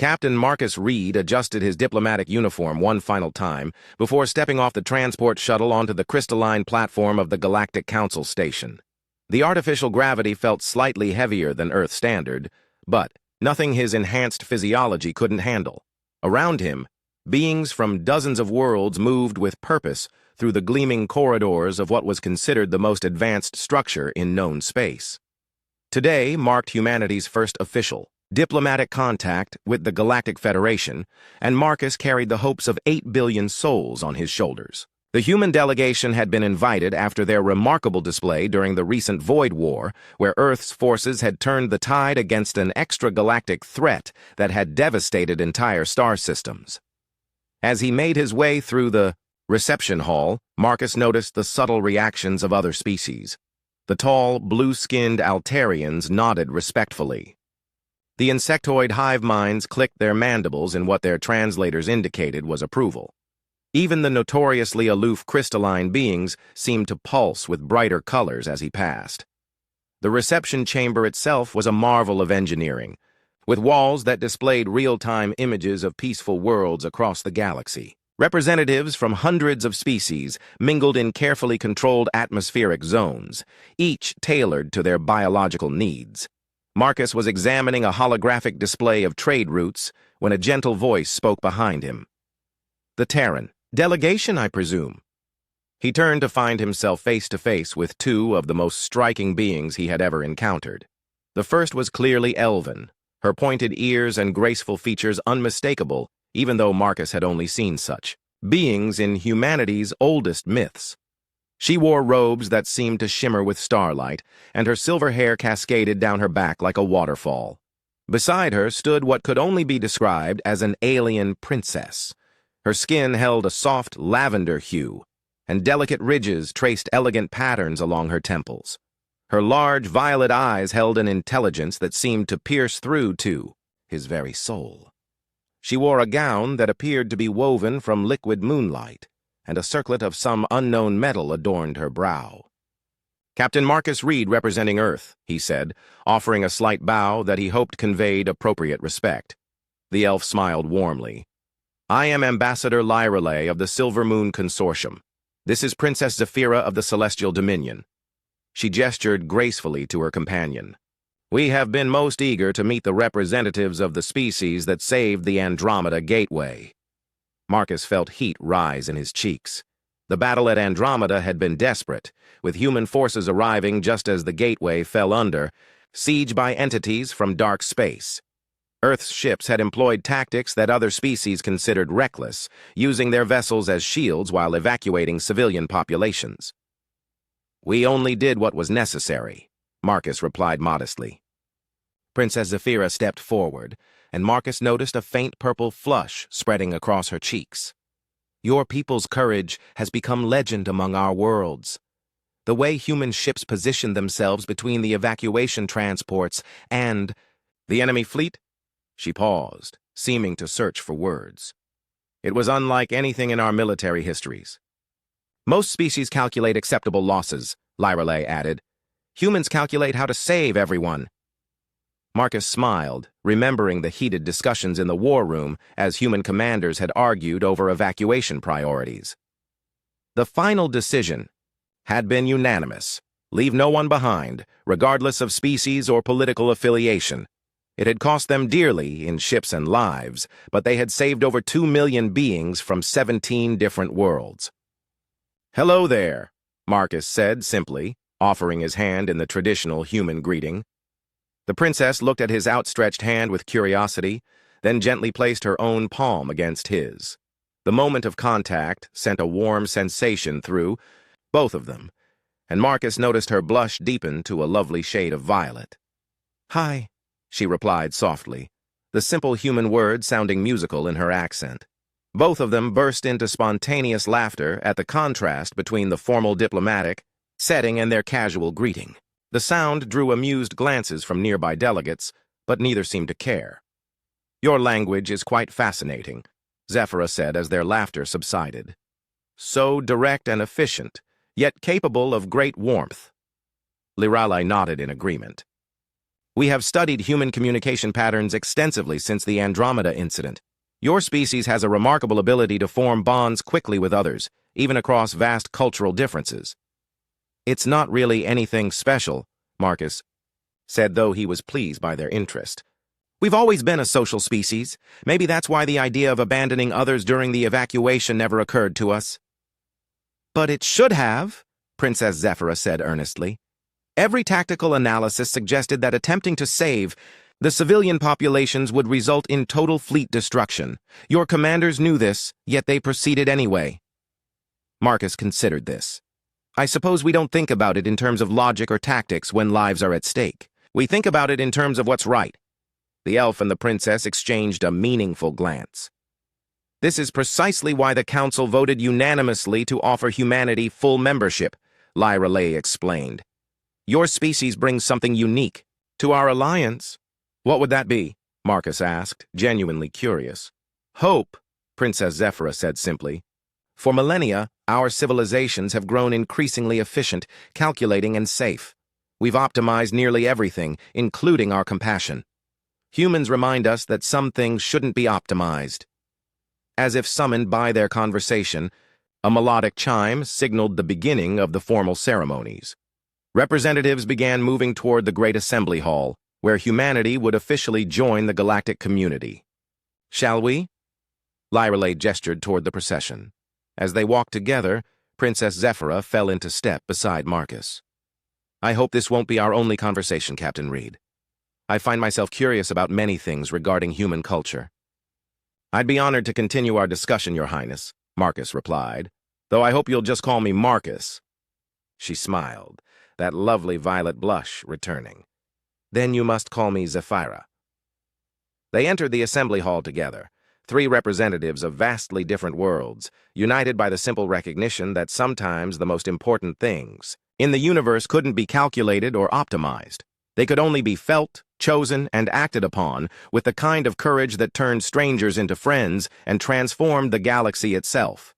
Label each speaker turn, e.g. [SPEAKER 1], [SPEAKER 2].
[SPEAKER 1] Captain Marcus Reed adjusted his diplomatic uniform one final time before stepping off the transport shuttle onto the crystalline platform of the Galactic Council station. The artificial gravity felt slightly heavier than Earth standard, but nothing his enhanced physiology couldn't handle. Around him, beings from dozens of worlds moved with purpose through the gleaming corridors of what was considered the most advanced structure in known space. Today marked humanity's first official diplomatic contact with the Galactic Federation, and Marcus carried the hopes of 8 billion souls on his shoulders. The human delegation had been invited after their remarkable display during the recent Void War, where Earth's forces had turned the tide against an extragalactic threat that had devastated entire star systems. As he made his way through the reception hall, Marcus noticed the subtle reactions of other species. The tall, blue-skinned Altarians nodded respectfully. The insectoid hive minds clicked their mandibles in what their translators indicated was approval. Even the notoriously aloof crystalline beings seemed to pulse with brighter colors as he passed. The reception chamber itself was a marvel of engineering, with walls that displayed real-time images of peaceful worlds across the galaxy. Representatives from hundreds of species mingled in carefully controlled atmospheric zones, each tailored to their biological needs. Marcus was examining a holographic display of trade routes when a gentle voice spoke behind him. "The Terran. Delegation, I presume." He turned to find himself face to face with two of the most striking beings he had ever encountered. The first was clearly elven, her pointed ears and graceful features unmistakable, even though Marcus had only seen such beings in humanity's oldest myths. She wore robes that seemed to shimmer with starlight, and her silver hair cascaded down her back like a waterfall. Beside her stood what could only be described as an alien princess. Her skin held a soft lavender hue, and delicate ridges traced elegant patterns along her temples. Her large violet eyes held an intelligence that seemed to pierce through to his very soul. She wore a gown that appeared to be woven from liquid moonlight, and a circlet of some unknown metal adorned her brow. "Captain Marcus Reed representing Earth," he said, offering a slight bow that he hoped conveyed appropriate respect. The elf smiled warmly. "I am Ambassador Lyrelay of the Silver Moon Consortium. This is Princess Zephyra of the Celestial Dominion." She gestured gracefully to her companion. "We have been most eager to meet the representatives of the species that saved the Andromeda Gateway." Marcus felt heat rise in his cheeks. The battle at Andromeda had been desperate, with human forces arriving just as the gateway fell under, sieged by entities from dark space. Earth's ships had employed tactics that other species considered reckless, using their vessels as shields while evacuating civilian populations. "We only did what was necessary," Marcus replied modestly. Princess Zephyra stepped forward, and Marcus noticed a faint purple flush spreading across her cheeks. "Your people's courage has become legend among our worlds. The way human ships positioned themselves between the evacuation transports and the enemy fleet." She paused, seeming to search for words. "It was unlike anything in our military histories." "Most species calculate acceptable losses," Lyrelay added. "Humans calculate how to save everyone." Marcus smiled, remembering the heated discussions in the war room as human commanders had argued over evacuation priorities. The final decision had been unanimous: leave no one behind, regardless of species or political affiliation. It had cost them dearly in ships and lives, but they had saved over 2 million beings from 17 different worlds. "Hello there," Marcus said simply, offering his hand in the traditional human greeting. The princess looked at his outstretched hand with curiosity, then gently placed her own palm against his. The moment of contact sent a warm sensation through both of them, and Marcus noticed her blush deepen to a lovely shade of violet. "Hi," she replied softly, the simple human word sounding musical in her accent. Both of them burst into spontaneous laughter at the contrast between the formal diplomatic setting and their casual greeting. The sound drew amused glances from nearby delegates, but neither seemed to care. "Your language is quite fascinating," Zephyra said as their laughter subsided. "So direct and efficient, yet capable of great warmth." Lyrelay nodded in agreement. We have studied human communication patterns extensively since the Andromeda incident. Your species has a remarkable ability to form bonds quickly with others, even across vast cultural differences. It's not really anything special, Marcus said, though he was pleased by their interest. We've always been a social species. Maybe that's why the idea of abandoning others during the evacuation never occurred to us. But it should have, Princess Zephyra said earnestly. Every tactical analysis suggested that attempting to save the civilian populations would result in total fleet destruction. Your commanders knew this, yet they proceeded anyway. Marcus considered this. I suppose we don't think about it in terms of logic or tactics when lives are at stake. We think about it in terms of what's right. The elf and the princess exchanged a meaningful glance. This is precisely why the council voted unanimously to offer humanity full membership, Lyra Lay explained. Your species brings something unique to our alliance. What would that be? Marcus asked, genuinely curious. Hope, Princess Zephyra said simply. For millennia, our civilizations have grown increasingly efficient, calculating, and safe. We've optimized nearly everything, including our compassion. Humans remind us that some things shouldn't be optimized. As if summoned by their conversation, a melodic chime signaled the beginning of the formal ceremonies. Representatives began moving toward the Great Assembly Hall, where humanity would officially join the galactic community. Shall we? Lyra Lay gestured toward the procession. As they walked together, Princess Zephyra fell into step beside Marcus. I hope this won't be our only conversation, Captain Reed. I find myself curious about many things regarding human culture. I'd be honored to continue our discussion, Your Highness, Marcus replied, though I hope you'll just call me Marcus. She smiled, that lovely violet blush returning. Then you must call me Zephyra. They entered the assembly hall together, three representatives of vastly different worlds, united by the simple recognition that sometimes the most important things in the universe couldn't be calculated or optimized. They could only be felt, chosen, and acted upon with the kind of courage that turned strangers into friends and transformed the galaxy itself.